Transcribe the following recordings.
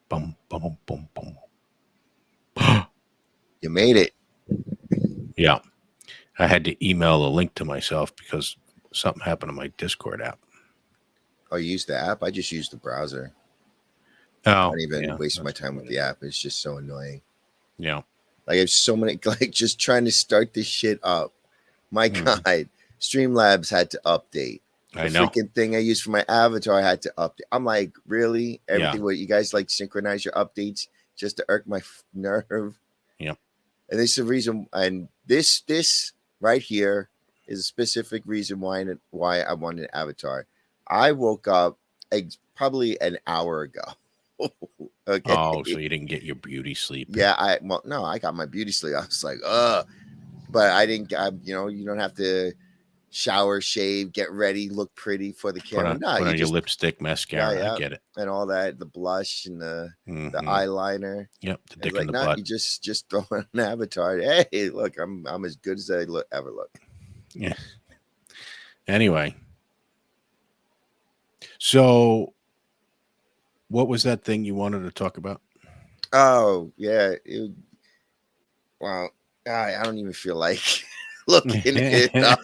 Boom, boom, boom, boom. You made it. Yeah. I had to email a link to myself because something happened to my Discord app. Oh, you use the app? I just use the browser. I Oh, don't even yeah. waste my That's time with the app. It's just so annoying. Yeah. Like I have so many, like just trying to start this shit up. My Mhm. God, Streamlabs had to update. The I know. freaking thing I use for my avatar had to update. I'm like, really? Yeah. Everything what you guys like synchronize your updates just to irk my nerve? Yeah. And this is the reason. And this right here is a specific reason why I wanted an avatar. I woke up probably an hour ago. Okay. Oh, so you didn't get your beauty sleep. Yeah, no, I got my beauty sleep. I was like, but I didn't. You don't have to shower, shave, get ready, look pretty for the camera. No, Put you on your just lipstick, yeah, mascara. I yeah, get it. and all that, the blush and the Mm-hmm. eyeliner. Yep. The It's dick in like, the nah, butt. you just throw on an avatar. Hey, look, I'm as good as I ever look. Yeah. Anyway, so what was that thing you wanted to talk about? Oh yeah, well, I don't even feel like looking it up.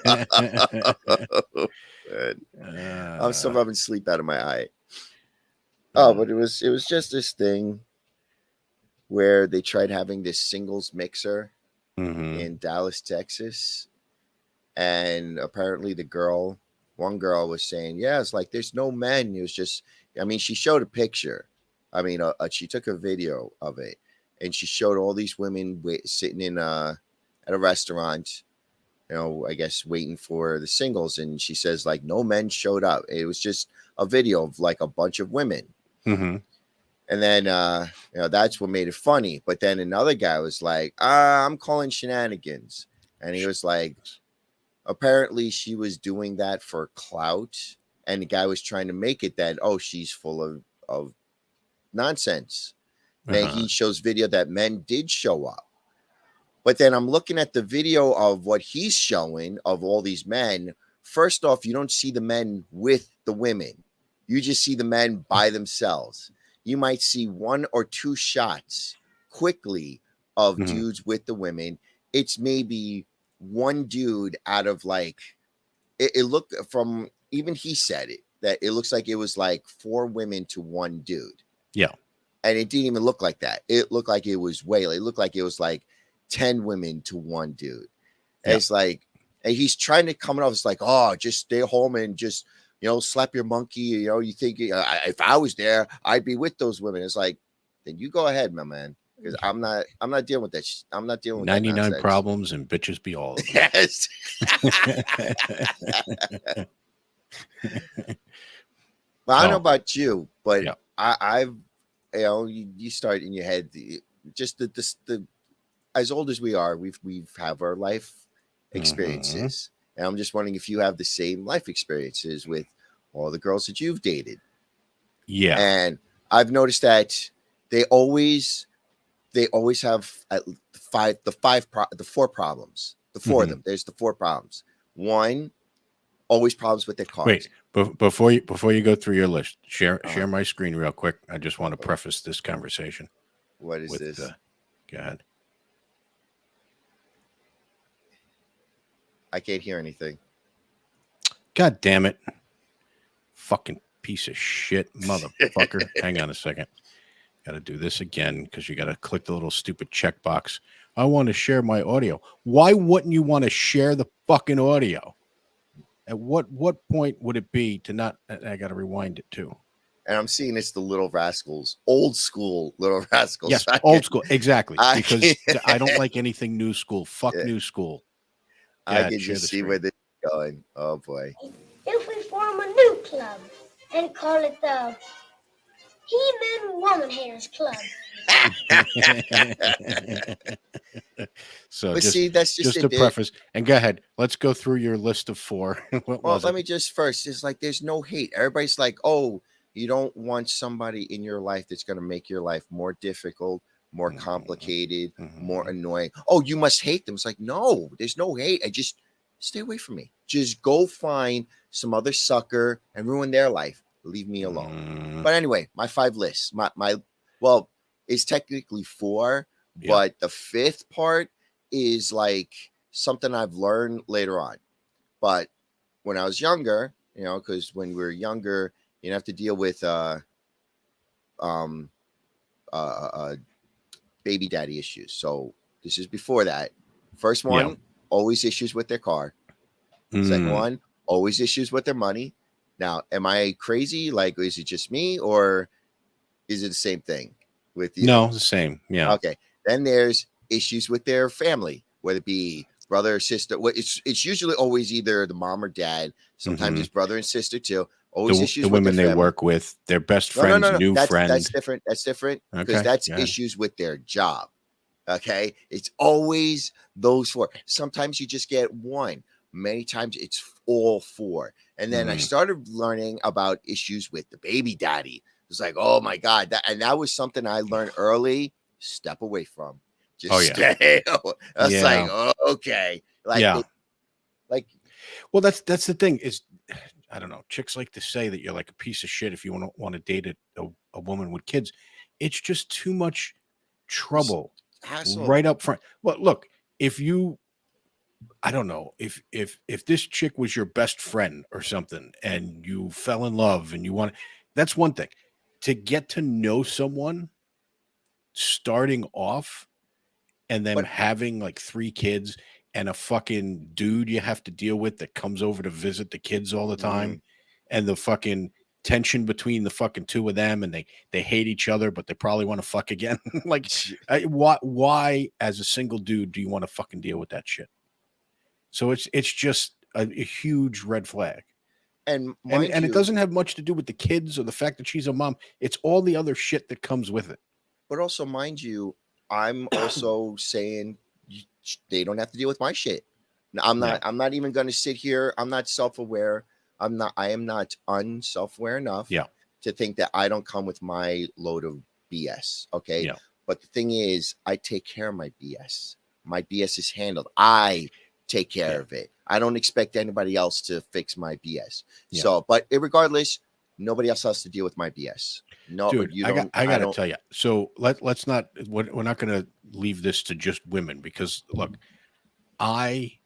I'm still uh, rubbing sleep out of my eye. Oh, mm, but it was just this thing where they tried having this singles mixer mm-hmm. in Dallas, Texas, and apparently one girl was saying, yeah, it's like there's no men. It was just, I mean, she showed a picture. I mean, she took a video of it, and she showed all these women sitting in at a restaurant. I guess waiting for the singles, and she says like no men showed up. It was just a video of like a bunch of women. Mm-hmm. And then that's what made it funny. But then another guy was like, I'm calling shenanigans. And he was like, apparently she was doing that for clout. And the guy was trying to make it that, oh, she's full of nonsense. Then Uh-huh. he shows video that men did show up. But then I'm looking at the video of what he's showing of all these men. First off, you don't see the men with the women. You just see the men by themselves. You might see one or two shots quickly of Mm-hmm. dudes with the women. It's maybe one dude out of like it looked from even he said it that it looks like it was like four women to one dude. Yeah. And it didn't even look like that. It looked like it was way. It looked like it was like 10 women to one dude. And Yeah. it's like, and he's trying to come off. It's like, oh, just stay home and just, slap your monkey. You think if I was there, I'd be with those women. It's like, then you go ahead, my man. Because I'm not dealing with that. I'm not dealing with that 99 nonsense. problems and bitches be all of them. Yes. Well, I don't know Oh, about you, but yeah. I've, you start in your head, just the as old as we are, we've have our life Mm-hmm. experiences, and I'm just wondering if you have the same life experiences with all the girls that you've dated. Yeah. And I've noticed that they always they always have the four problems, the four of Mm-hmm. them. There's the four problems. One, always problems with their Wait, cars. before you go through your list, share Uh, my screen real quick. I just want to uh-oh. preface this conversation What is with this? go ahead. I can't hear anything. God damn it. Fucking piece of shit, motherfucker. Hang on a second. Got to do this again because you got to click the little stupid checkbox. I want to share my audio. Why wouldn't you want to share the fucking audio? At what point would it be to not? I got to rewind it too. And I'm seeing it's the Little Rascals, old school Little Rascals. Yes, So old school, exactly. I Because can, I don't like anything new school. Fuck yeah, new school. Go I ahead, can share just the see where screen. this is going. Oh boy. If we form a new club and call it the He-Man Woman Haters Club. So But see, that's just just it. a preface, and go ahead. Let's go through your list of four. What Well, was let it? me just first. It's like there's no hate. Everybody's like, oh, you don't want somebody in your life that's going to make your life more difficult, more Mhm, complicated, more mhm. annoying. Oh, you must hate them. It's like, no, there's no hate. I just stay away from me. Just go find some other sucker and ruin their life. Leave me alone. Mm, But anyway, my five lists. Well, it's technically 4, Yeah. but the 5th part is like something I've learned later on. But when I was younger, because when we were younger, you have to deal with um uh, uh baby daddy issues. So this is before that. First Yeah. one, always issues with their car. Second Mm. one, always issues with their money. Now, am I crazy? Like, is it just me, or is it the same thing with you? No, the same. Yeah. Okay. Then there's issues with their family, whether it be brother or sister. Well, it's usually always either the mom or dad. Sometimes Mhm. it's brother and sister too. Always The issues with women their they family. work with, their best No, no, friend's no, no. new That's friend. different. That's different because Okay. that's Yeah. issues with their job. Okay. It's always those 4. Sometimes you just get one. Many times it's all 4. And then I Mm. started learning about issues with the baby daddy. It's like, oh my God. That was something I learned early. Step away from. Just Oh, yeah. stay. I was Yeah. like, oh, okay. Like, Yeah. like, Well, that's the thing is, I don't know. Chicks like to say that you're like a piece of shit if you want to date a woman with kids. It's just too much trouble hassle. right up front. Well, look, if you, I don't know, if this chick was your best friend or something, and you fell in love and you want, that's one thing. To get to know someone starting off and them But having like 3 kids and a fucking dude you have to deal with that comes over to visit the kids all the time, and the fucking tension between the fucking 2 of them, and they hate each other but they probably want to fuck again. Like, why as a single dude do you want to fucking deal with that shit? So it's just a huge red flag. and And mind it you, doesn't have much to do with the kids or the fact that she's a mom. It's all the other shit that comes with it. but also mind you, I'm also saying they don't have to deal with my shit. Now, I'm Yeah. not. I'm not even going to sit here. I'm not self-aware. I'm not. I am not unself-aware enough Yeah. to think that I don't come with my load of BS. Okay. Yeah. But the thing is, I take care of my BS. My BS is handled. I take care Yeah. of it. I don't expect anybody else to fix my BS. Yeah. So, but regardless, nobody else has to deal with my BS. No, Dude, you I don't. got to don't. tell you. So let's not, we're not going to leave this to just women, because look, I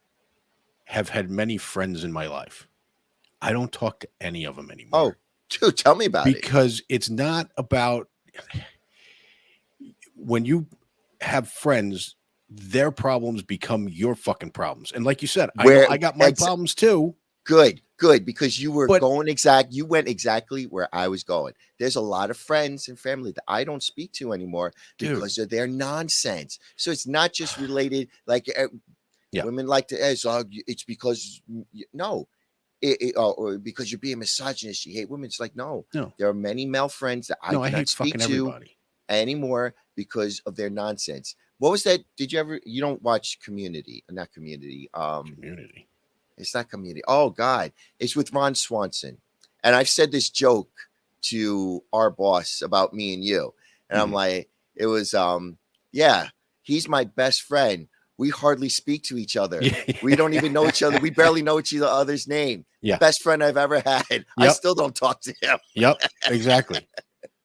have had many friends in my life. I don't talk to any of them anymore. Oh, dude, tell me about it. Because it's not about, when you have friends, their problems become your fucking problems. And like you said, I know I got my problems too. Good, because you were But- you went exactly where I was going. There's a lot of friends and family that I don't speak to anymore because of their nonsense. So it's not just related, like Yeah. women like to, so it's because no, or because you're being misogynist, you hate women. It's like, no, there are many male friends that I cannot hate speak fucking to everybody anymore because of their nonsense. What was that? Did you ever? You don't watch Community? Not Community. Community. It's not Community. Oh God, it's with Ron Swanson. And I've said this joke to our boss about me and you, and I'm like, it was yeah, he's my best friend. We hardly speak to each other. We don't even know each other. We barely know each other's name. Yeah. Best friend I've ever had. I still don't talk to him. Yep, exactly.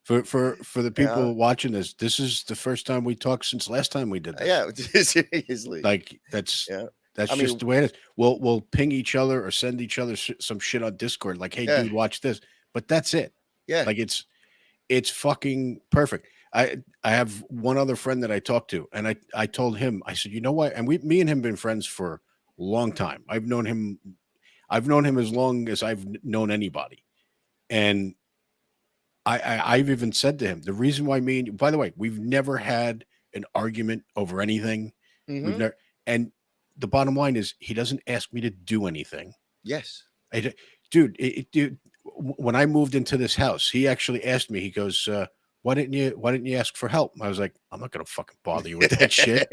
For the people watching this, this is the first time we talked since last time we did this. Yeah, seriously. Like that's I just mean, the way it is. We'll ping each other or send each other some shit on Discord, like, hey, dude, watch this. But that's it. Yeah. Like it's fucking perfect. I have one other friend that I talked to, and I told him, I said, you know what? And me and him been friends for a long time. I've known him as long as I've known anybody. And I've even said to him, the reason why by the way, we've never had an argument over anything. We've never, and the bottom line is he doesn't ask me to do anything. Yes. Dude, when I moved into this house, he actually asked me, he goes, why didn't you ask for help? I was like, I'm not going to fucking bother you with that shit.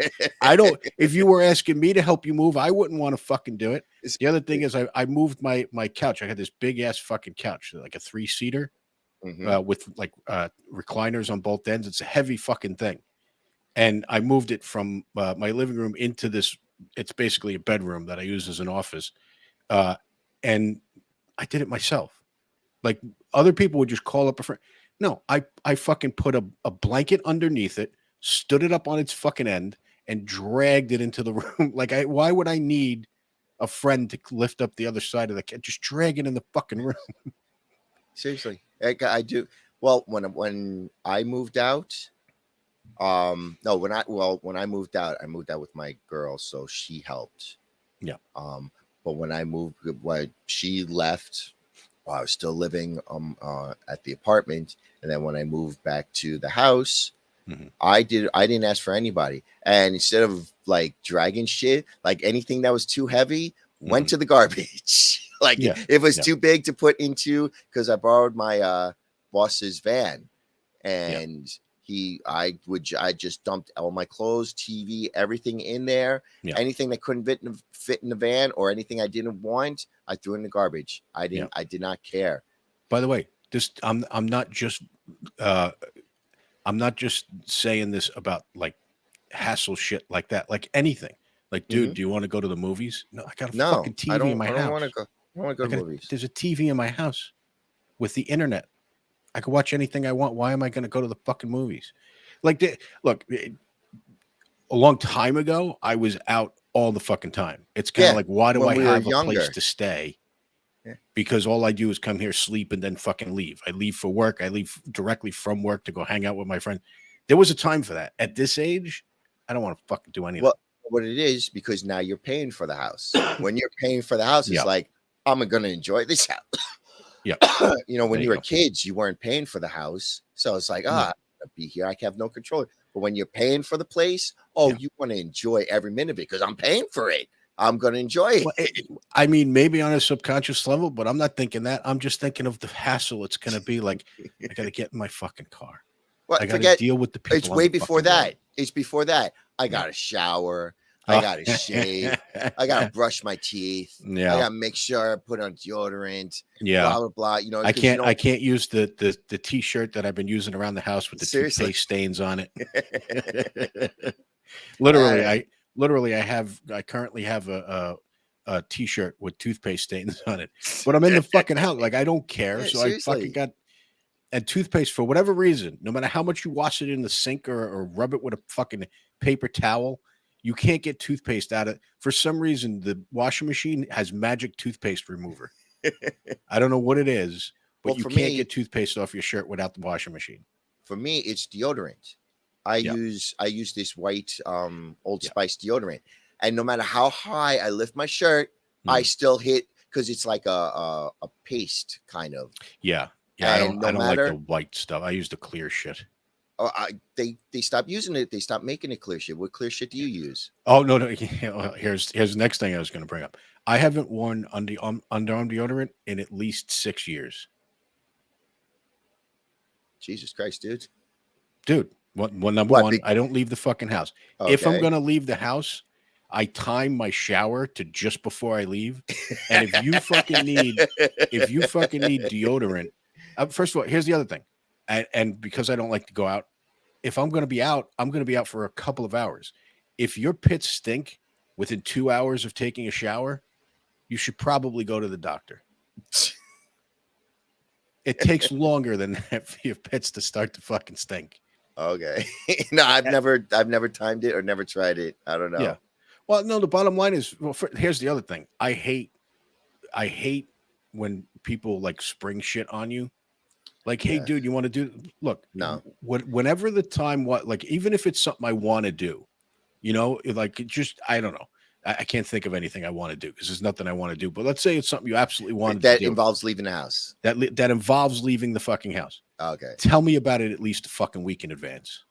If you were asking me to help you move, I wouldn't want to fucking do it. The other thing is I moved my couch. I had this big ass fucking couch, like a 3-seater. With like recliners on both ends. It's a heavy fucking thing. And I moved it from my living room into this. It's basically a bedroom that I use as an office. And I did it myself. Like, other people would just call up a friend. No, I fucking put a blanket underneath it, stood it up on its fucking end, and dragged it into the room. Like, why would I need a friend to lift up the other side of the cat? Just drag it in the fucking room. Seriously, I do. Well, when I moved out, no, when I moved out with my girl, so she helped. Yeah. But when she left, I was still living at the apartment, and then when I moved back to the house, I didn't ask for anybody, and instead of like dragging shit, like anything that was too heavy went to the garbage. Like if it was too big to put into, because I borrowed my boss's van, and I just dumped all my clothes, TV, everything in there. Anything that couldn't fit in the van, or anything I didn't want, I threw in the garbage. I did not care. By the way, I'm not just saying this about like hassle shit like that, like anything. Like, dude, do you want to go to the movies? No, I got a fucking TV in my house. I don't want to go. I don't want to go to movies. There's a TV in my house with the internet. I can watch anything I want. Why am I going to go to the fucking movies? Like, look, a long time ago, I was out all the fucking time. It's kind of like, why do I have a place to stay? Because all I do is come here, sleep, and then fucking leave. I leave for work. I leave directly from work to go hang out with my friends. There was a time for that. At this age, I don't want to fucking do anything. Well, what it is, because now you're paying for the house. When you're paying for the house, it's like, I'm going to enjoy this house. When you were kids, you weren't paying for the house. So it's like, I'm going to be here. I have no control. But when you're paying for the place, you want to enjoy every minute of it because I'm paying for it. I'm going to enjoy it. Well, I mean, maybe on a subconscious level, but I'm not thinking that. I'm just thinking of the hassle it's going to be. Like, I got to get in my fucking car. Well, I got to deal with the people. It's way before that. It's before that. I got to shower. I got to shave. I got to brush my teeth. I got to make sure I put on deodorant. Blah, blah, blah. I can't use the t-shirt that I've been using around the house with the toothpaste stains on it. Literally, I currently have a t-shirt with toothpaste stains on it, but I'm in the fucking house. Like, I don't care. So seriously. I fucking got, and toothpaste, for whatever reason, no matter how much you wash it in the sink or rub it with a fucking paper towel, you can't get toothpaste out of it. For some reason, the washing machine has magic toothpaste remover. I don't know what it is, but you can't get toothpaste off your shirt without the washing machine. For me, it's deodorant. I use this white Old Spice deodorant, and no matter how high I lift my shirt, I still hit, because it's like a paste kind of. Yeah. I don't like the white stuff. I use the clear shit. They stopped using it. They stopped making it clear shit. What clear shit do you use? Oh, no. Here's the next thing I was going to bring up. I haven't worn underarm deodorant in at least 6 years. Jesus Christ, dude. Number one, I don't leave the fucking house. Okay. If I'm going to leave the house, I time my shower to just before I leave. And if you fucking need deodorant, first of all, here's the other thing. And because I don't like to go out, if I'm going to be out, I'm going to be out for a couple of hours. If your pits stink within 2 hours of taking a shower, you should probably go to the doctor. It takes longer than that for your pits to start to fucking stink. Okay. No, I've never timed it or never tried it. I don't know. Yeah. Well, no, the bottom line is, here's the other thing. I hate when people like spring shit on you. Like, hey, dude, you want to do? Look, no. Whenever the time, like, even if it's something I want to do, like, it just, I don't know. I can't think of anything I want to do because there's nothing I want to do. But let's say it's something you absolutely want to do. That involves leaving the house. That involves leaving the fucking house. Okay. Tell me about it at least a fucking week in advance.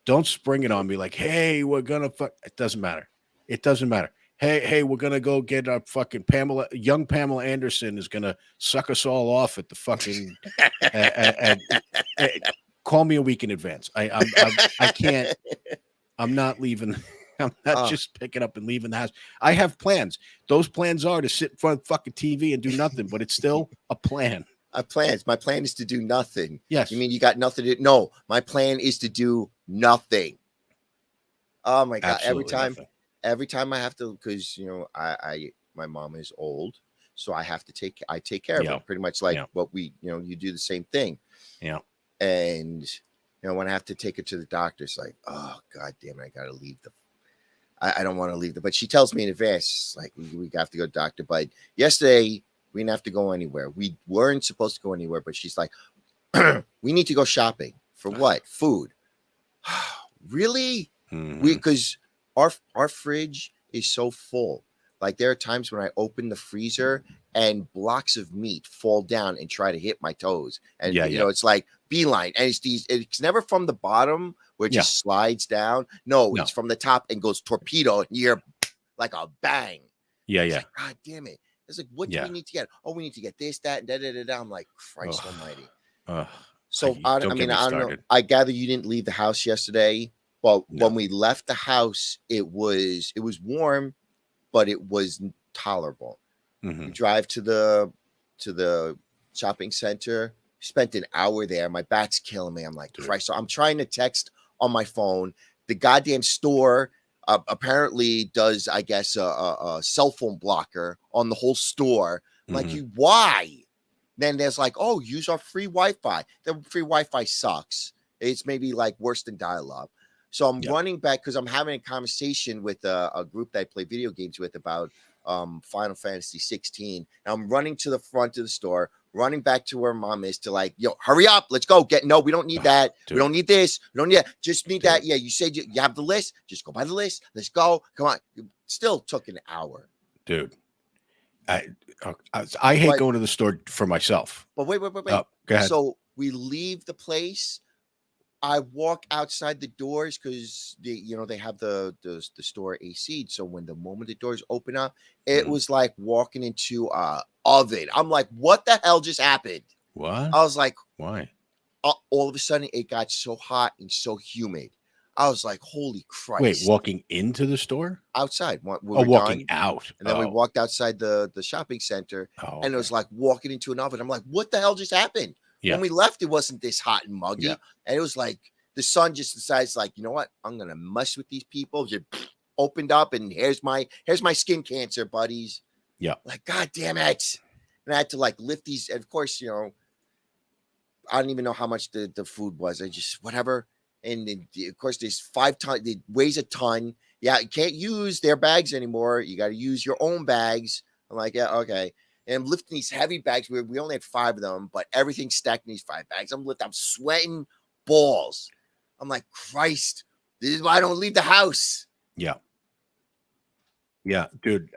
Don't spring it on me like, hey, we're gonna fuck. It doesn't matter. It doesn't matter. Hey, we're gonna go get our fucking young Pamela Anderson is gonna suck us all off at the fucking. Call me a week in advance. I can't. I'm not leaving. I'm not just picking up and leaving the house. I have plans. Those plans are to sit in front of the fucking TV and do nothing, but it's still a plan. I plans. My plan is to do nothing. Yes. You mean you got nothing to? No, my plan is to do nothing. Oh my God! Absolutely every time I have to, because my mom is old, so I have to take care of her. Pretty much like what we, you do the same thing. Yeah. And when I have to take her to the doctor, it's like, oh god damn it, I gotta leave I don't want to leave but she tells me in advance, like, we have to go to the doctor. But yesterday we didn't have to go anywhere. We weren't supposed to go anywhere, but she's like, we need to go shopping. For what? Food. Really? Because our fridge is so full. Like, there are times when I open the freezer and blocks of meat fall down and try to hit my toes. And it's like beeline. And it's never from the bottom where it just slides down. No, it's from the top and goes torpedo, and you're like a bang. It's like, god damn it. It's like, what do we need to get? Oh, we need to get this, that, and da. I'm like, Christ almighty. So I don't know. I gather you didn't leave the house yesterday. Well, when we left the house, it was warm, but it was tolerable. We drive to the shopping center. Spent an hour there. My back's killing me. I'm like, Christ. So I'm trying to text on my phone. The goddamn store apparently does, I guess, a cell phone blocker on the whole store. I'm like, why? Then there's like, oh, use our free Wi-Fi. The free Wi-Fi sucks. It's maybe like worse than dial-up. So I'm running back because I'm having a conversation with a group that I play video games with about Final Fantasy 16. And I'm running to the front of the store, running back to where mom is to like, yo, hurry up. Let's go. No, we don't need that. We don't need this. We don't need that. Just need that. Yeah, you said you have the list. Just go by the list. Let's go. Come on. It still took an hour. Dude. I hate going to the store for myself. But wait. Go ahead. So we leave the place. I walk outside the doors because they have the store AC. So when the moment the doors open up, it was like walking into a oven. I'm like, what the hell just happened? What? I was like, why? All of a sudden it got so hot and so humid. I was like, holy Christ. Wait, walking into the store? Outside. Walking out. And then we walked outside the shopping center, and it was like walking into an oven. I'm like, what the hell just happened? Yeah. When we left, it wasn't this hot and muggy. Yeah. And it was like the sun just decides, like, you know what? I'm going to mess with these people. Just opened up, and here's my skin cancer, buddies. Yeah. Like, God damn it. And I had to like lift these. And of course, I don't even know how much the food was. I just, whatever. And then, of course, there's 5 tons. It weighs a ton. Yeah, you can't use their bags anymore. You got to use your own bags. I'm like, yeah, okay. And I'm lifting these heavy bags. We only had 5 of them, but everything's stacked in these 5 bags. I'm sweating balls. I'm like, Christ, this is why I don't leave the house. Yeah. Yeah, dude,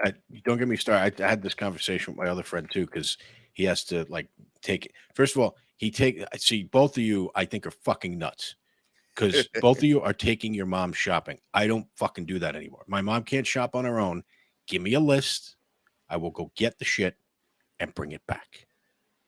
don't get me started. I had this conversation with my other friend too, because he has to like take it. First of all, see, both of you, I think, are fucking nuts. Because both of you are taking your mom shopping. I don't fucking do that anymore. My mom can't shop on her own. Give me a list. I will go get the shit and bring it back.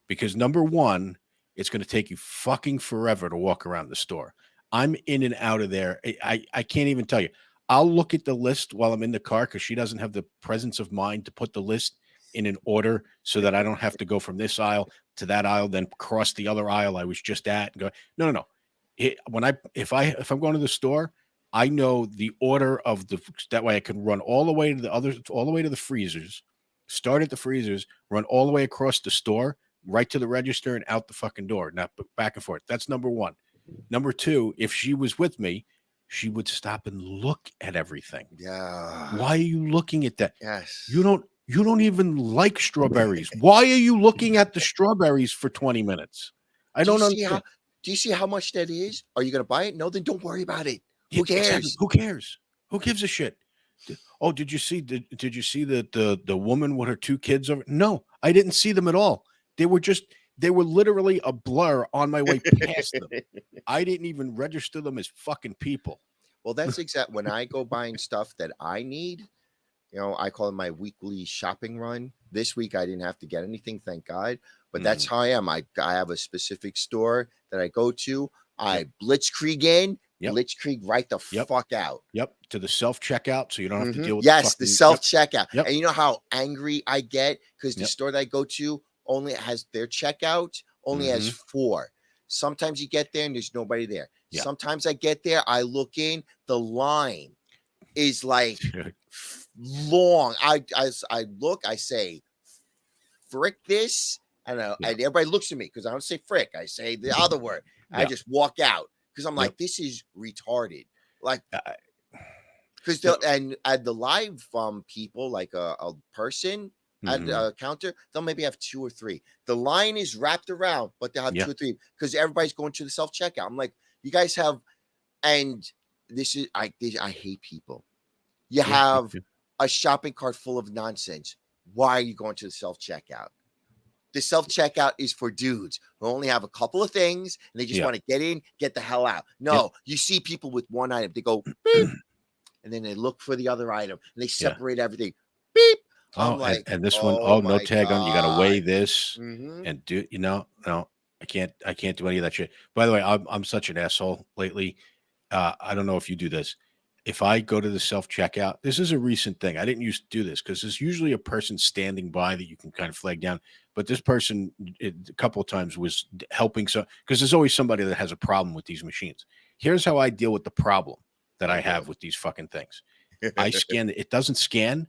Because number one, it's going to take you fucking forever to walk around the store. I'm in and out of there. I can't even tell you. I'll look at the list while I'm in the car because she doesn't have the presence of mind to put the list in an order so that I don't have to go from this aisle to that aisle, then cross the other aisle I was just at and go, no. If I'm going to the store, I know the order of that way I can run all the way to the freezers, start at the freezers, run all the way across the store, right to the register and out the fucking door, not back and forth. That's number one. Number two, if she was with me, she would stop and look at everything. Yeah. Why are you looking at that? Yes. You don't even like strawberries. Why are you looking at the strawberries for 20 minutes? I don't understand. Do you see how much that is? Are you going to buy it? No, then don't worry about it. Who cares? Exactly. Who cares? Who gives a shit? Oh, did you see the woman with her 2 kids over? No, I didn't see them at all. They were literally a blur on my way past them. I didn't even register them as fucking people. Well, that's exactly when I go buying stuff that I need. I call it my weekly shopping run. This week I didn't have to get anything, thank God. But that's how I am. I have a specific store that I go to. I blitzkrieg in, blitzkrieg right the fuck out. Yep. To the self-checkout, so you don't have to deal with the self-checkout. Yep. And you know how angry I get? Because the store that I go to only has their checkout, only has 4. Sometimes you get there and there's nobody there. Yep. Sometimes I get there, I look in, the line is like long. I look, I say, frick this. and Yeah. everybody looks at me because I don't say frick. I say the other word. I Yeah. just walk out because I'm Yep. like, this is retarded. Like, I- because and at the live people, like a person at Mhm. the counter, they'll maybe have 2 or 3. The line is wrapped around, but they'll have Yeah. 2 or 3 because everybody's going to the self checkout. I'm like, you guys have, and this is I hate people. You Yeah, me have too. a shopping cart full of nonsense. Why are you going to the self checkout? The self checkout is for dudes who only have a couple of things and they just Yeah. want to get in, get the hell out. No, you see people with one item, they go beep, and then they look for the other item and they Yeah. separate everything. Beep. I'm Oh, like, and this one, oh no my tag on. You got to weigh God. this Mhm. and do, no, I can't do any of that shit. By the way, I'm such an asshole lately. I don't know if you do this. If I go to the self checkout, this is a recent thing. I didn't used to do this because there's usually a person standing by that you can kind of flag down. But this person, a couple of times, was helping. So, because there's always somebody that has a problem with these machines. Here's how I deal with the problem that I have with these fucking things. I scan it. It doesn't scan.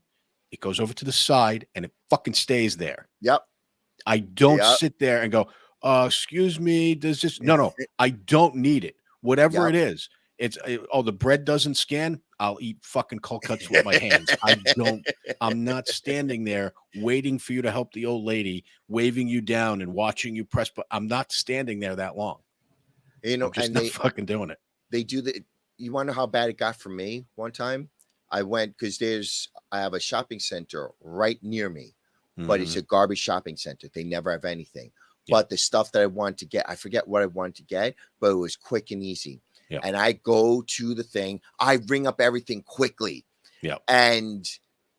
It goes over to the side and it fucking stays there. Yep. I don't Yep. sit there and go, excuse me, does this? No, I don't need it. Whatever it is. It's the bread doesn't scan. I'll eat fucking cold cuts with my hands. I'm not standing there waiting for you to help the old lady, waving you down and watching you press. But I'm not standing there that long. You know, I'm just and not fucking doing it. They do you want to know how bad it got for me one time? I went because I have a shopping center right near me, but it's a garbage shopping center. They never have anything. Yeah. But the stuff that I wanted to get, I forget what I wanted to get, but it was quick and easy. Yeah. And I go to the thing, I ring up everything quickly. Yeah. And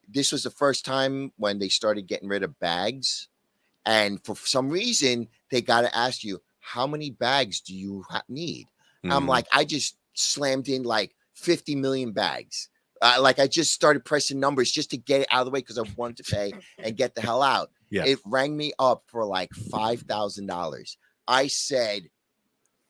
this was the first time when they started getting rid of bags. And for some reason, they got to ask you, how many bags do you need? I'm like, I just slammed in like 50 million bags. Like I just started pressing numbers just to get it out of the way because I wanted to pay and get the hell out. Yeah. It rang me up for like $5,000. I said,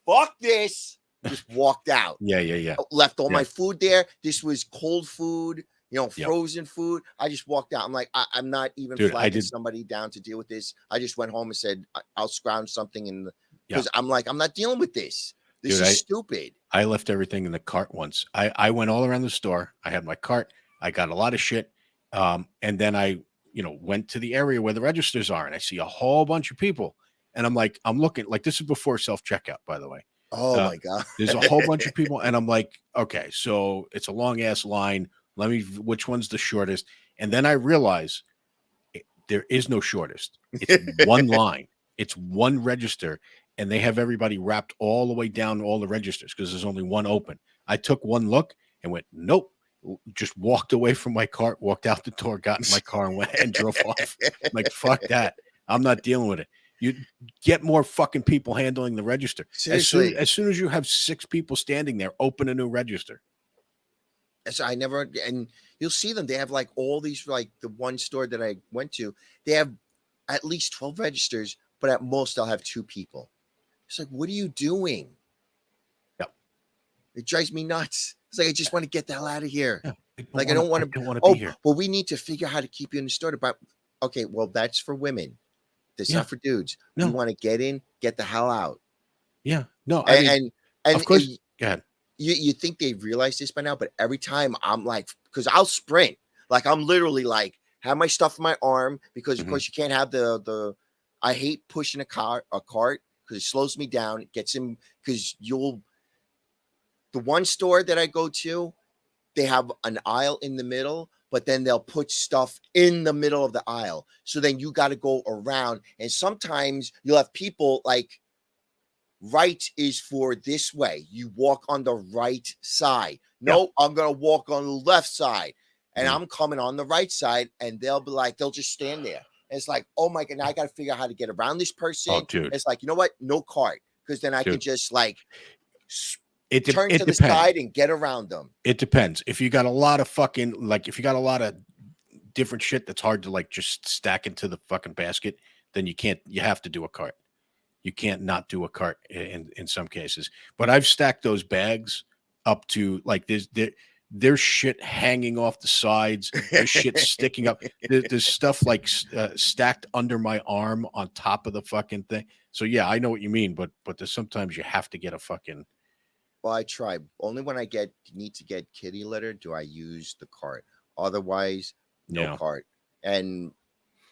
fuck this. Just walked out. Yeah. Left all my food there. This was cold food, frozen food. I just walked out. I'm like, I'm not even flagging somebody down to deal with this. I just went home and said, I'll scrounge something. Because I'm like, I'm not dealing with this. This is stupid. I left everything in the cart once. I went all around the store. I had my cart. I got a lot of shit. And then I, went to the area where the registers are and I see a whole bunch of people. And I'm like, I'm looking like this is before self-checkout, by the way. Oh my God. There's a whole bunch of people. And I'm like, okay, so it's a long ass line. Which one's the shortest? And then I realize there is no shortest. It's one line. It's one register. And they have everybody wrapped all the way down all the registers because there's only one open. I took one look and went, nope. Just walked away from my cart, walked out the door, got in my car and went and drove off. I'm like, fuck that. I'm not dealing with it. You get more fucking people handling the register. Seriously. As soon as you have 6 people standing there, open a new register. So and you'll see them. They have like all these, like the one store that I went to, they have at least 12 registers, but at most they'll have 2 people. It's like, what are you doing? Yep. It drives me nuts. It's like, I just want to get the hell out of here. Yeah, like, I don't want to be here. Well, we need to figure out how to keep you in the store. But okay, well, that's for women. That's not for dudes. No. We want to get in, get the hell out. Yeah. No, and of course, go ahead. You think they've realized this by now, but every time I'm like, because I'll sprint. Like, I'm literally like, have my stuff in my arm because, of course, you can't have I hate pushing a cart because it slows me down. It gets in because the one store that I go to, they have an aisle in the middle, but then they'll put stuff in the middle of the aisle. So then you got to go around. And sometimes you'll have people like, right is for this way. You walk on the right side. No, I'm going to walk on the left side. And I'm coming on the right side. And they'll be like, they'll just stand there. And it's like, oh my God, now I got to figure out how to get around this person. Oh, dude. It's like, you know what? No cart. Because then I can just like turn to the depends. side and get around them. It depends. If you got a lot of if you got a lot of different shit that's hard to like just stack into the fucking basket, then you have to do a cart. You can't not do a cart in some cases. But I've stacked those bags up to like there's shit hanging off the sides. There's shit sticking up. There's stuff like stacked under my arm on top of the fucking thing. So yeah, I know what you mean, but there's sometimes you have to get a fucking. Well, I try. Only when I need to get kitty litter do I use the cart. Otherwise, no cart. And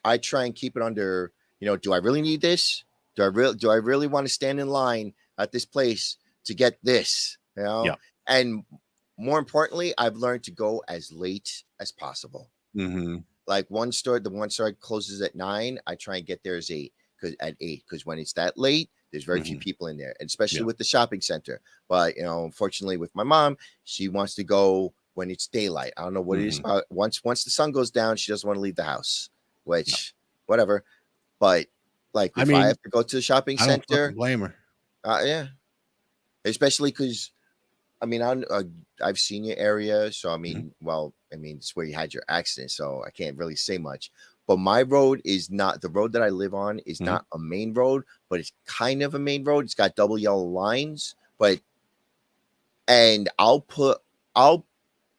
I try and keep it under. Do I really need this? Do I really want to stand in line at this place to get this? Yeah. And more importantly, I've learned to go as late as possible. Mm-hmm. Like the one store closes at 9. I try and get there at 8 because when it's that late, there's very few people in there, and especially with the shopping center. But unfortunately, with my mom, she wants to go when it's daylight. I don't know what it is about. Once the sun goes down, she doesn't want to leave the house. Which, whatever. But like, if I have to go to the shopping center, I don't blame her. Yeah, especially because. I mean, I've seen your area, so I mean, it's where you had your accident, so I can't really say much. But my road is not the road that I live on is not a main road, but it's kind of a main road. It's got double yellow lines, and I'll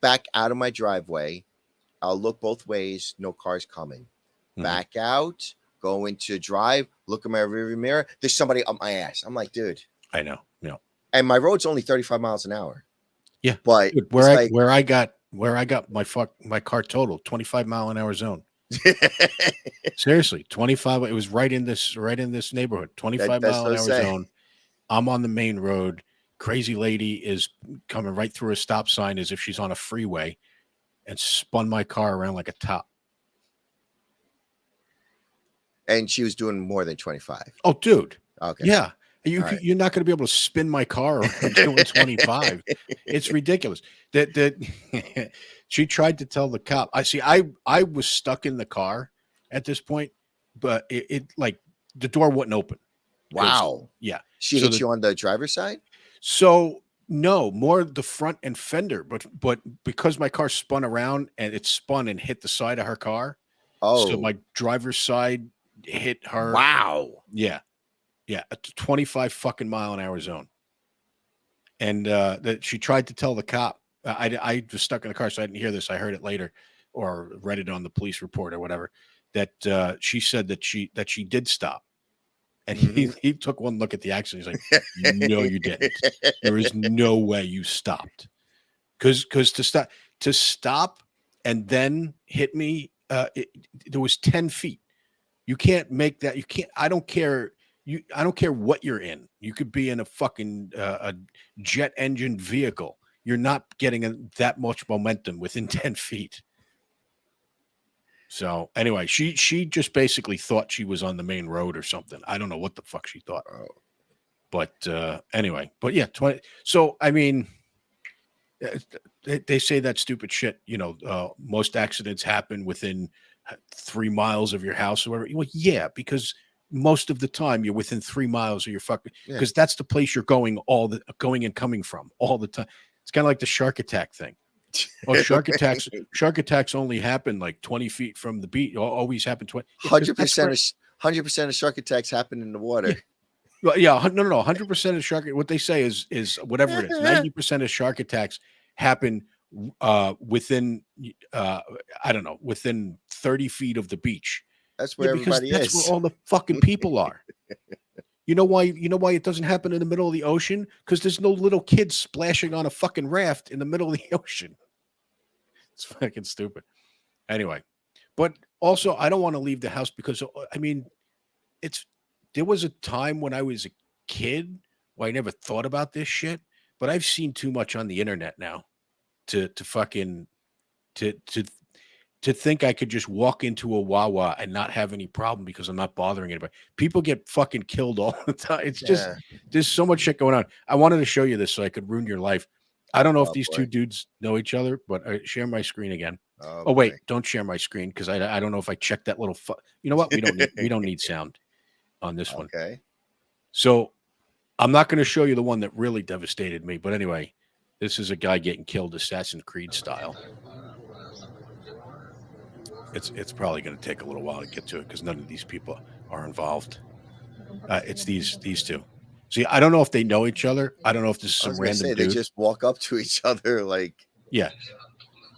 back out of my driveway. I'll look both ways, no cars coming. Back out, go into drive, look at my rearview mirror. There's somebody up my ass. I'm like, dude. I know. Yeah. And my road's only 35 miles an hour. Yeah, but dude, where I got my car totaled 25-mile-an-hour zone. Seriously, 25. It was right in this neighborhood. 25-mile-an-hour zone. I'm on the main road. Crazy lady is coming right through a stop sign as if she's on a freeway, and spun my car around like a top. And she was doing more than 25. Oh, dude. Okay. Yeah. You're not going to be able to spin my car around doing 25. It's ridiculous. That she tried to tell the cop. I was stuck in the car at this point, but it like the door wouldn't open. Wow. Yeah. She hit you on the driver's side? So no, more the front and fender, but because my car spun around and it spun and hit the side of her car. Oh. So my driver's side hit her. Wow. Yeah. Yeah, a 25-fucking-mile-an-hour zone. And that she tried to tell the cop. I was stuck in the car, so I didn't hear this. I heard it later, or read it on the police report or whatever. That she said that she did stop, and he took one look at the accident. He's like, "No, you didn't. There is no way you stopped, because to stop and then hit me, there was 10 feet. You can't make that. You can't. I don't care." I don't care what you're in. You could be in a fucking a jet engine vehicle. You're not getting that much momentum within 10 feet. So anyway, she just basically thought she was on the main road or something. I don't know what the fuck she thought. But anyway, but yeah, 20. So I mean, they say that stupid shit. Most accidents happen within 3 miles of your house or whatever. Well, yeah, because most of the time you're within 3 miles of your fucking, because that's the place you're going and coming from all the time. It's kind of like the shark attack thing. Oh, shark attacks only happen like 20 feet from the beach. Always happen 20. 100% of shark attacks happen in the water. Well, yeah, no. 100% of shark. What they say is whatever it is. 90% of shark attacks happen within I don't know, within 30 feet of the beach. That's where everybody is. That's where all the fucking people are. You know why it doesn't happen in the middle of the ocean? Because there's no little kids splashing on a fucking raft in the middle of the ocean. It's fucking stupid. Anyway, but also I don't want to leave the house because I mean, there was a time when I was a kid where I never thought about this shit, but I've seen too much on the internet now to think I could just walk into a Wawa and not have any problem because I'm not bothering anybody. People get fucking killed all the time. It's just, there's so much shit going on. I wanted to show you this so I could ruin your life. I don't know if these two dudes know each other, but share my screen again. Oh wait, don't share my screen because I don't know if I checked that little. You know what? We don't need sound on this one. Okay. So I'm not going to show you the one that really devastated me. But anyway, this is a guy getting killed Assassin's Creed style. It's probably going to take a little while to get to it because none of these people are involved. It's these two. See, I don't know if they know each other. I don't know if this is some random dude. They just walk up to each other like. Yeah,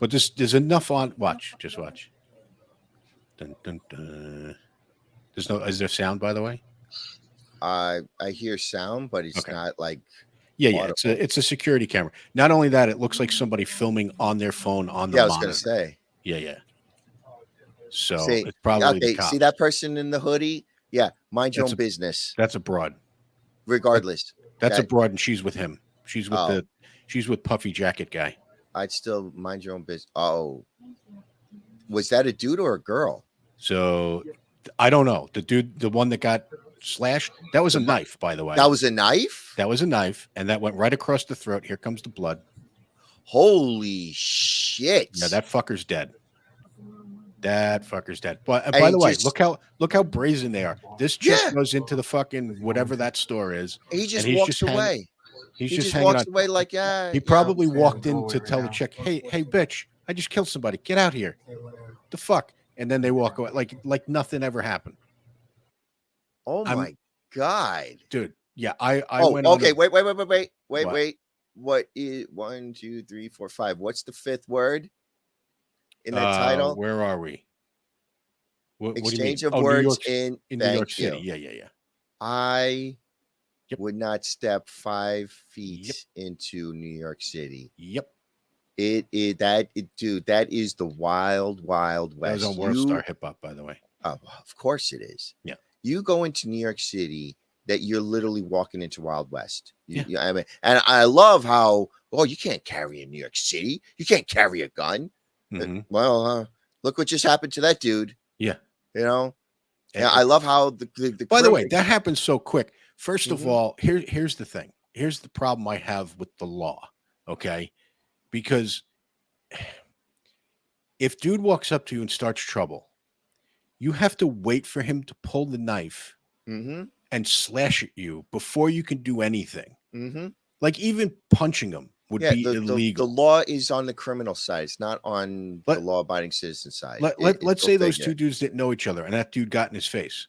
but there's enough on. Watch, just watch. Dun, dun, dun. There's no. Is there sound, by the way? I hear sound, but it's Okay. not like Yeah, yeah. audible. It's a security camera. Not only that, it looks like somebody filming on their phone on the Yeah, I was monitor. gonna say. Yeah, yeah. So See, it's probably the okay, cops. see that person in the hoodie? Yeah, mind your own business, That's a broad. regardless. That's a Okay. broad, and she's with him. She's with Oh. she's with puffy jacket guy. I'd still mind your own business. Oh, was that a dude or a girl? So I don't know. The dude, the one that got slashed, that was a knife, by the way. That was a knife? That was a knife, and that went right across the throat. Here comes the blood. Holy shit. Yeah, that fucker's dead. That fucker's dead. But And by he the way, just- look how brazen they are. This chick Yeah. goes into the fucking whatever that store is. He just and he's walks just away. He's He just just hanging walks on. away like, yeah. He yeah. probably walked in to tell the chick, hey, bitch, I just killed somebody. Get out here. The fuck? And then they walk away like nothing ever happened. Oh my God. Dude. Yeah, I Oh, went on okay. the- Wait. What? What is 1, 2, 3, 4, 5? What's the fifth word in that title? Where are we? What do you mean? Exchange of Oh, words in New thank York City. you. Yeah. I Yep. would not step 5 feet Yep. into New York City. Yep. Dude, that is the wild That west. was on World Star Hip Hop, by the way. Oh, of course it is. Yeah. You go into New York City, that you're literally walking into Wild West. Yeah. I mean, and I love how, you can't carry in New York City. You can't carry a gun. Mhm. Well, look what just happened to that dude. Yeah. You know, And- and I love how the By the way, that happens so quick. First of Mhm. all, here's the thing. Here's the problem I have with the law. Okay. Because if dude walks up to you and starts trouble, you have to wait for him to pull the knife Mm-hmm. and slash at you before you can do anything. Mm-hmm. Like even punching him would be illegal. The law is on the criminal side. It's not on the law-abiding citizen side. Let's say those two dudes didn't know each other and that dude got in his face.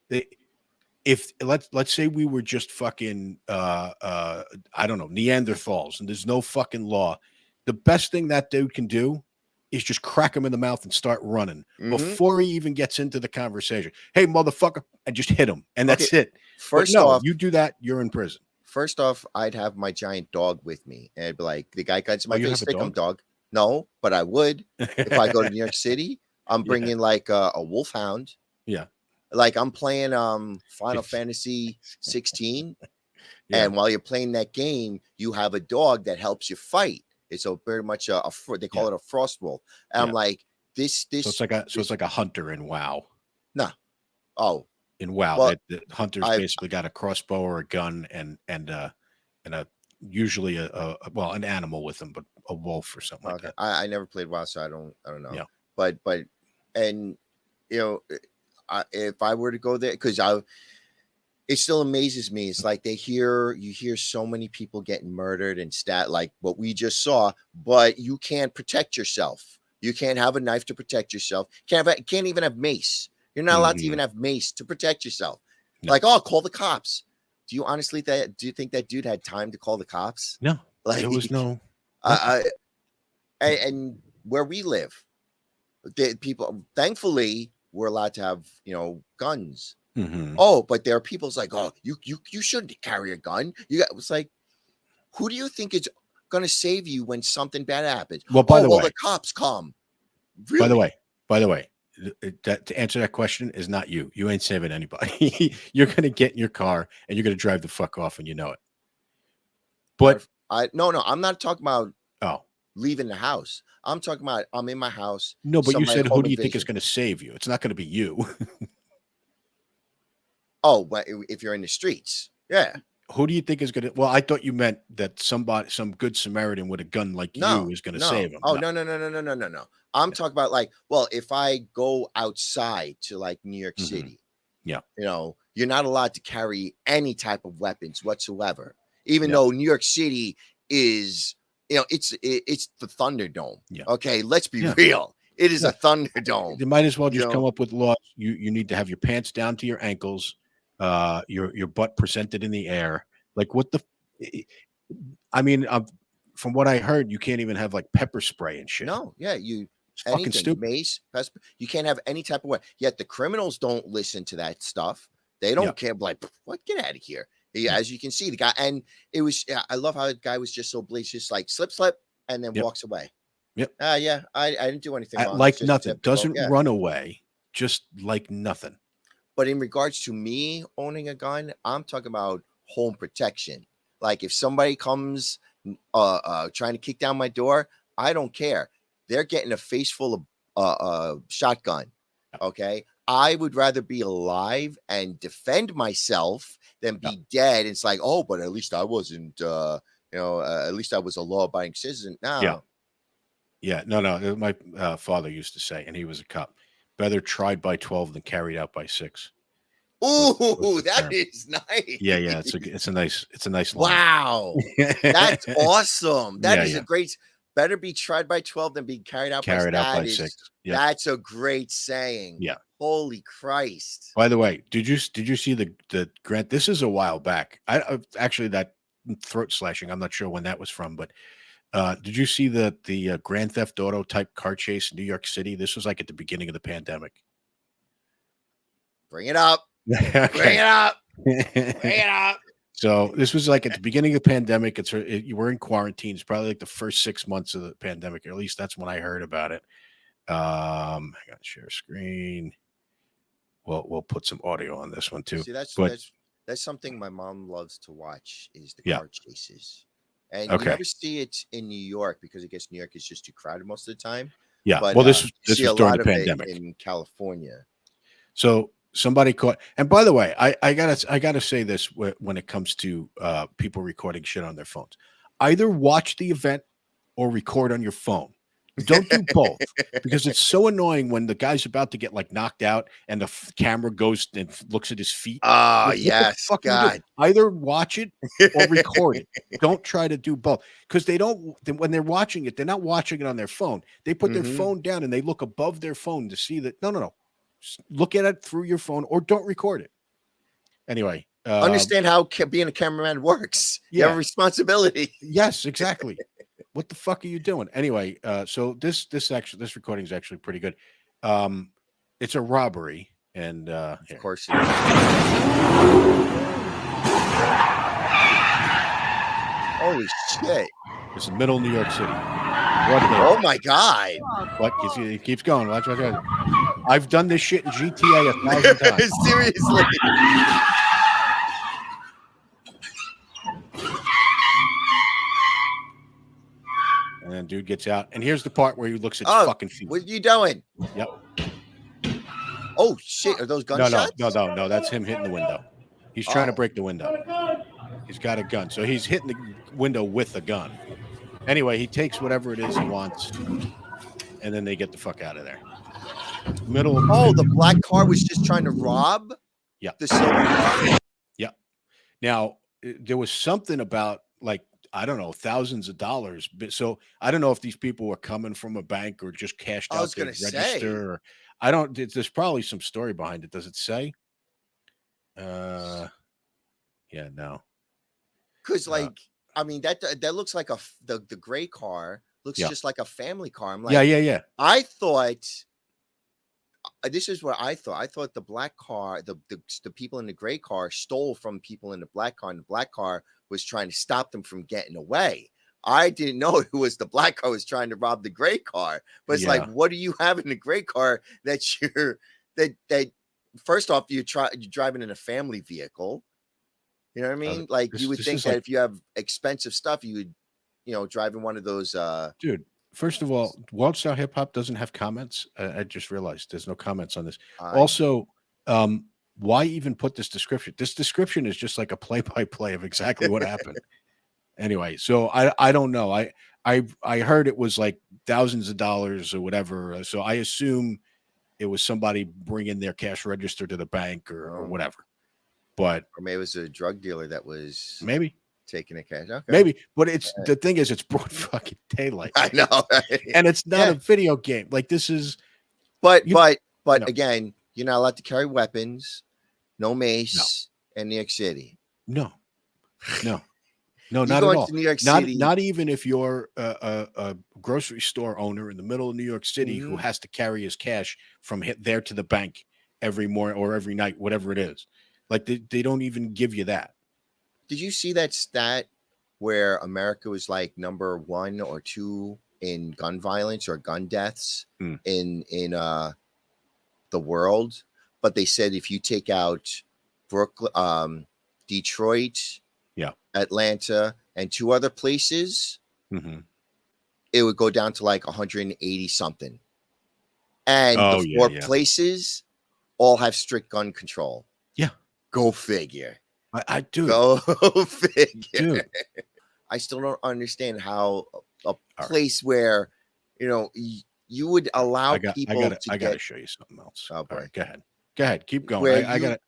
Let's say we were just fucking I don't know, Neanderthals, and there's no fucking law. The best thing that dude can do is just crack him in the mouth and start running before he even gets into the conversation. Hey, motherfucker, and just hit him, and that's it. First off, you do that, you're in prison. First off, I'd have my giant dog with me, and I'd be like, "The guy cuts my you face, have a stick him, dog." No, but I would if I go to New York City. I'm bringing like a wolfhound. Yeah. Like I'm playing Final Fantasy 16, and while you're playing that game, you have a dog that helps you fight. It's very much they call it a frost wolf. And I'm like, this. So it's like a hunter in WoW. No. Oh. In WoW, well, the hunter's basically got a crossbow or a gun and usually an animal with them, but a wolf or something like that. I never played WoW, so I don't know. Yeah. But and you know, if I were to go there, because it still amazes me. It's like you hear so many people getting murdered and like what we just saw, but you can't protect yourself. You can't have a knife to protect yourself. Can't even have mace. You're not allowed to even have mace to protect yourself. No. Like, call the cops. Do you think that dude had time to call the cops? No, like there was no. And where we live, people, thankfully, we're allowed to have guns. Mm-hmm. Oh, but there are people's like, you shouldn't carry a gun. It's like, who do you think is going to save you when something bad happens? Well, by the way, the cops come. Really? By the way, to answer that question is not you. You ain't saving anybody. You're going to get in your car and you're going to drive the fuck off, and you know it. But no, I'm not talking about leaving the house. I'm talking about I'm in my house. No, but you said who do you think is going to save you? It's not going to be you. Oh, but if you're in the streets, yeah. Who do you think is going to? Well, I thought you meant that some good Samaritan with a gun like you is going to save him. Oh, no. I'm talking about like, if I go outside to like New York City, you're not allowed to carry any type of weapons whatsoever. Even though New York City is, it's the Thunderdome. Yeah. Okay, let's be real. It is a Thunderdome. They might as well just come up with laws. You need to have your pants down to your ankles, your butt presented in the air. Like what the? I mean, from what I heard, you can't even have like pepper spray and shit. No, yeah, It's fucking anything, stupid. mace, you can't have any type of way. Yet the criminals don't listen to that stuff. They don't care. Like, what? Get out of here. Yeah, as you can see, the guy, and it was. I love how the guy was just so blatant, just like slip, and then walks away. Yep. Yeah, I didn't do anything wrong. Like nothing. Typical, Doesn't run away. Just like nothing. But in regards to me owning a gun, I'm talking about home protection. Like if somebody comes trying to kick down my door, I don't care. They're getting a face full of shotgun. Okay. I would rather be alive and defend myself than be dead. It's like, oh, but at least I wasn't, at least I was a law-abiding citizen. No. Yeah. No. My father used to say, and he was a cop, better tried by 12 than carried out by 6. Ooh, that is nice. Yeah. It's a nice line. Wow. That's awesome. That is a great, better be tried by 12 than be carried out by 6. Yeah. That's a great saying. Yeah. Holy Christ. By the way, did you see the Grant? This is a while back. I actually, that throat slashing, I'm not sure when that was from, but did you see the Grand Theft Auto type car chase in New York City? This was like at the beginning of the pandemic. Bring it up. Okay. Bring it up. Bring it up. So this was like at the beginning of the pandemic. You were in quarantine. It's probably like the first 6 months of the pandemic, or at least that's when I heard about it. I got to share screen. We'll put some audio on this one too. See, that's something my mom loves to watch is the car chases. And you never see it in New York because I guess New York is just too crowded most of the time. Yeah. But, well, this was during the pandemic in California. So somebody caught, and by the way, I gotta say this when it comes to people recording shit on their phones. Either watch the event or record on your phone. Don't do both because it's so annoying when the guy's about to get like knocked out and the camera goes and looks at his feet. Oh, yes. God. Either watch it or record it. Don't try to do both because when they're watching it, they're not watching it on their phone. They put their phone down and they look above their phone to see that. No. Just look at it through your phone or don't record it. Anyway. Understand how being a cameraman works. You have a responsibility. Yes, exactly. What the fuck are you doing? Anyway, so this recording is actually pretty good. It's a robbery, and of course it is. Holy shit! This is middle New York City. Oh my god! What? It keeps going. Watch. I've done this shit in GTA 1,000 times. Seriously. And then dude gets out. And here's the part where he looks at his fucking feet. What are you doing? Yep. Oh, shit. Are those gunshots? No. That's him hitting the window. He's trying to break the window. He's got a gun. So he's hitting the window with a gun. Anyway, he takes whatever it is he wants. And then they get the fuck out of there. The black car was just trying to rob? Yeah. The silver car? Yeah. Now, there was something about like, I don't know, thousands of dollars. But so I don't know if these people were coming from a bank or just cashed out the register. Or, I don't. There's probably some story behind it. Does it say? Yeah, no. Because I mean that looks like the gray car looks just like a family car. I'm like, yeah. I thought. This is what I thought. I thought the black car, the people in the gray car stole from people in the black car, and the black car was trying to stop them from getting away. I didn't know it was the black car was trying to rob the gray car. But it's like, what do you have in the gray car that that first off, you're driving in a family vehicle? You know what I mean? You would think that if you have expensive stuff, you would, drive in one of those. Dude. First of all, World Style Hip Hop doesn't have comments. I just realized there's no comments on this. Also, why even put this description? This description is just like a play-by-play of exactly what happened. Anyway, so I don't know. I heard it was like thousands of dollars or whatever. So I assume it was somebody bringing their cash register to the bank or whatever. But or maybe it was a drug dealer that was taking a cash. Okay. Maybe, but the thing is, it's broad fucking daylight. I know, right? And it's not a video game. Like this is, but again, you're not allowed to carry weapons, no mace in New York City. No. No, You not go at into all. New York Not City. not even if you're a grocery store owner in the middle of New York City who Mhm. has to carry his cash from there to the bank every morning or every night, whatever it is. Like they don't even give you that. Did you see that stat where America was like number 1 or 2 in gun violence or gun deaths Hmm. in the world? But they said if you take out Brooklyn, Detroit, Yeah. Atlanta, and 2 other places, Mm-hmm. it would go down to like 180 something. And the Oh yeah, 4 yeah, places all have strict gun control. yeah. Go figure. I do, Go figure. dude. I still don't understand how a All right, place where, you would all right. allow I people got to I got to get, show you something else. oh All boy, right, go ahead, keep going. where I got to.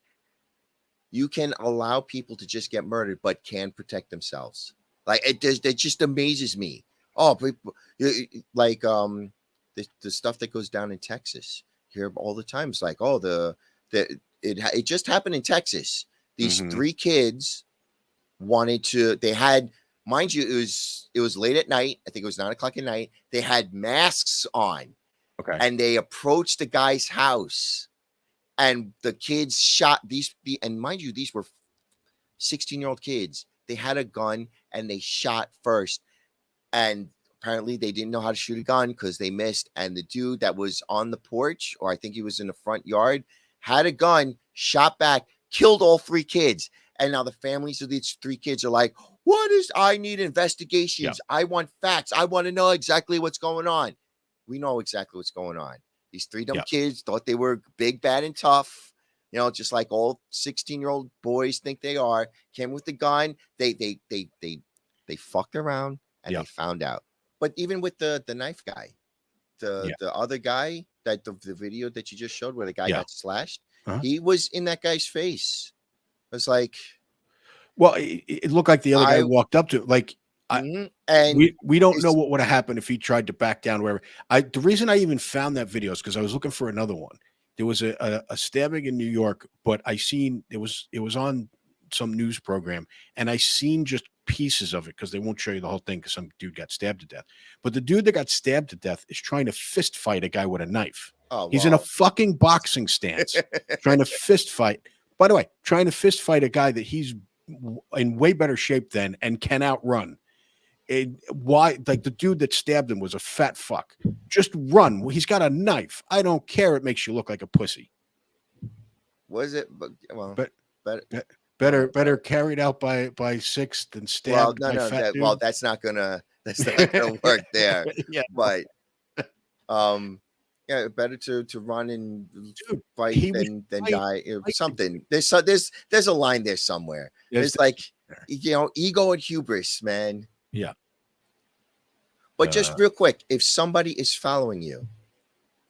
you can allow people to just get murdered but can protect themselves. Like it just amazes me. Oh, people, like the stuff that goes down in Texas here all the time. It's like, oh, it just happened in Texas. These Mhm. 3 kids wanted to. They had, mind you, it was late at night. I think it was 9 o'clock at night. They had masks on, Okay. and they approached the guy's house, and the kids shot and mind you, these were 16-year-old kids. They had a gun and they shot first. And apparently they didn't know how to shoot a gun because they missed. And the dude that was on the porch, or I think he was in the front yard, had a gun, shot back, killed all 3 kids. And now the families of these 3 kids are like, I need investigations. I want facts. I want to know exactly what's going on. We know exactly what's going on. These 3 dumb Yeah. kids thought they were big, bad, and tough. Just like all 16-year-old boys think they are. Came with the gun. They fucked around and Yeah. they found out. But even with the knife guy, Yeah. the other guy, that the video that you just showed where the guy Yeah. got slashed, Uh-huh. he was in that guy's face. It was like, Well, it looked like the other guy walked up to like and we don't know it's, what would have happened if he tried to back down wherever. The reason I even found that video is because I was looking for another one. There was a stabbing in New York, but I seen it was on some news program, and I seen just pieces of it because they won't show you the whole thing because some dude got stabbed to death. But the dude that got stabbed to death is trying to fist fight a guy with a knife. oh, He's in a wow. fucking boxing stance, trying to fist fight. By the way, trying to fist fight a guy that he's in way better shape than and can outrun. Why? Like the dude that stabbed him was a fat fuck. Just run. He's got a knife. I don't care. It makes you look like a pussy. Was it? But well, But better. better carried out by 6 than Well, stabbed no, by no. fat Well, dude. that's not gonna work there. Yeah, But yeah, better to run and dude, fight he was than trying die. to Something. There's a line there somewhere. There's There's like, ego and hubris, man. yeah. But just real quick, if somebody is following you,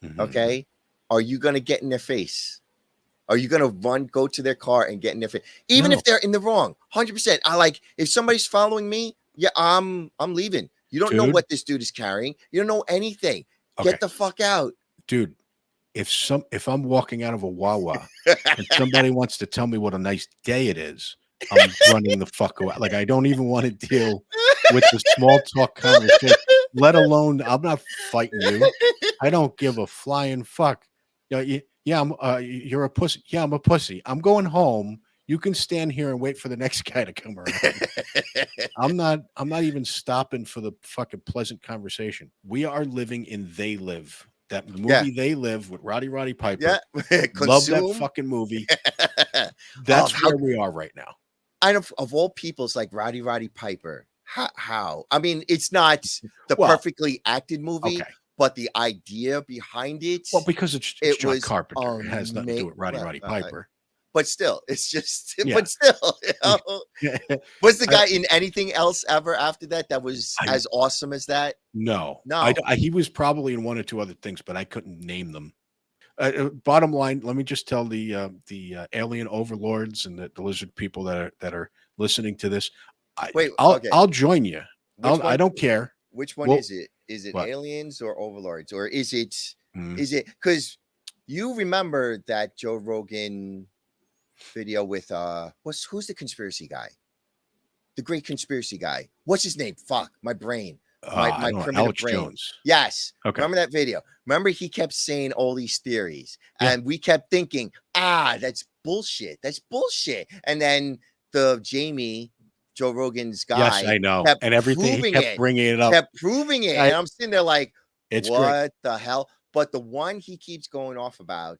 Mhm. okay, are you gonna get in their face? Are you gonna go to their car and get in their face, even No. if they're in the wrong? 100%. I like, if somebody's following me, yeah, I'm leaving. You don't know Dude. what this dude is carrying. You don't know anything. Okay. Get the fuck out, Dude. If I'm walking out of a Wawa and somebody wants to tell me what a nice day it is, I'm running the fuck away. Like I don't even want to deal with the small talk conversation, let alone I'm not fighting you. I don't give a flying fuck. Yeah, you're a pussy. Yeah, I'm a pussy. I'm going home. You can stand here and wait for the next guy to come around. I'm not even stopping for the fucking pleasant conversation. We are living in They Live. That movie They Live with Roddy Piper. Yeah, Love that consume. fucking movie. That's where we are right now. I know, of all people, it's like Roddy Piper. How? I mean, it's not the perfectly acted movie, okay, but the idea behind it. Well, because it's John was Carpenter. It has nothing to do with Roddy Piper. But still, it's just. Yeah. But still, was the guy in anything else ever after that was as awesome as that? No. No. He was probably in 1 or 2 other things, but I couldn't name them. Bottom line, let me just tell the alien overlords and the lizard people that are listening to this. I'll join you. I don't care. Which one is it? Is it what? aliens or overlords, or is it? Is it because you remember that Joe Rogan video with who's the conspiracy guy? the great conspiracy guy. What's his name? Fuck, my brain. My I don't know, primitive Alex brain. Jones. Yes. Okay. Remember that video? Remember he kept saying all these theories, Yeah. and we kept thinking, that's bullshit. That's bullshit. And then the Jamie, Joe Rogan's guy, Yes, I know. kept And everything he proving kept it. bringing it up. Kept proving it. And I'm sitting there like, It's great. what the hell? But the one he keeps going off about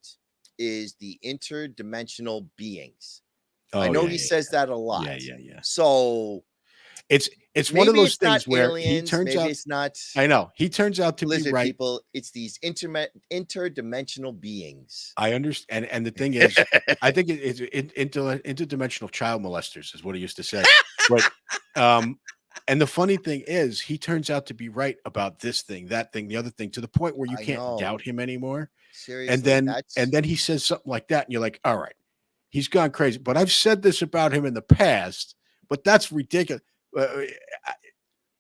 is the interdimensional beings. Oh, I know yeah, he yeah, says that a lot. yeah. So It's one of maybe those it's not things where he aliens, turns maybe out. it's not I know he turns out to be lizard right. people. It's these interdimensional beings. I understand, and the thing is, I think it's interdimensional child molesters is what he used to say. But and the funny thing is, he turns out to be right about this thing, that thing, the other thing, to the point where you I can't know. doubt him anymore. Seriously, And then he says something like that, and you're like, all right, he's gone crazy. But I've said this about him in the past, but that's ridiculous.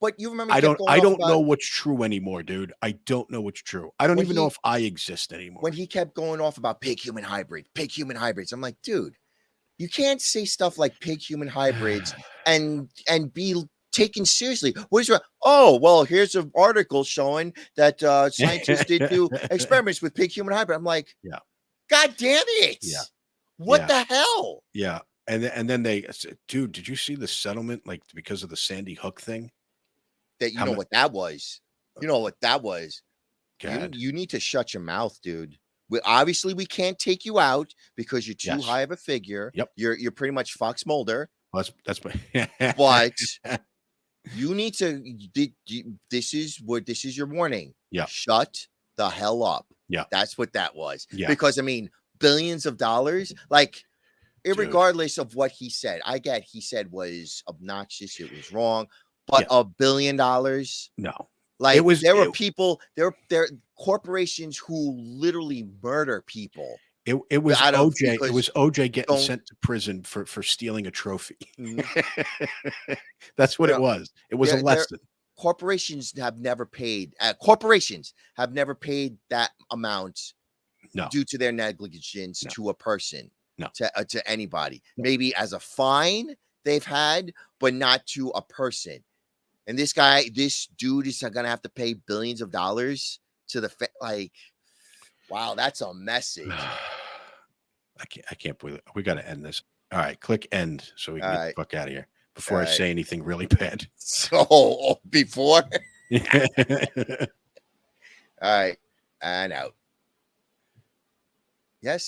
But you remember I don't know what's true anymore, dude. I don't know what's true. I don't even know if I exist anymore. When he kept going off about pig human hybrids, I'm like, dude, you can't say stuff like pig human hybrids and be taken seriously. What is wrong? Oh, well, here's an article showing that scientists did do experiments with pig human hybrid. I'm like, yeah, God damn it. Yeah. What the hell? Yeah. And then they said, dude, did you see the settlement like because of the Sandy Hook thing? That you know what that was. You know what that was. God. You need to shut your mouth, dude. Obviously we can't take you out because you're too high of a figure. Yep. You're pretty much Fox Mulder. Well, that's but you need to. This is your warning. Yeah. Shut the hell up. Yeah. That's what that was. Yeah. Because I mean, billions of dollars, like, irregardless of what he said, I get he said was obnoxious. It was wrong. But $1 billion? No. Like there were people, there corporations who literally murder people. It was OJ. It was OJ getting sent to prison for stealing a trophy. That's what it was. It was a lesson. Corporations have never paid. Corporations have never paid that amount due to their negligence to a person. To anybody. Maybe as a fine they've had, but not to a person. And this dude is going to have to pay billions of dollars to the like. Wow, that's a message. I can't believe it. We got to end this. All right, click end so we can get the fuck out of here before I say anything really bad. So before. All right, and out. Yes.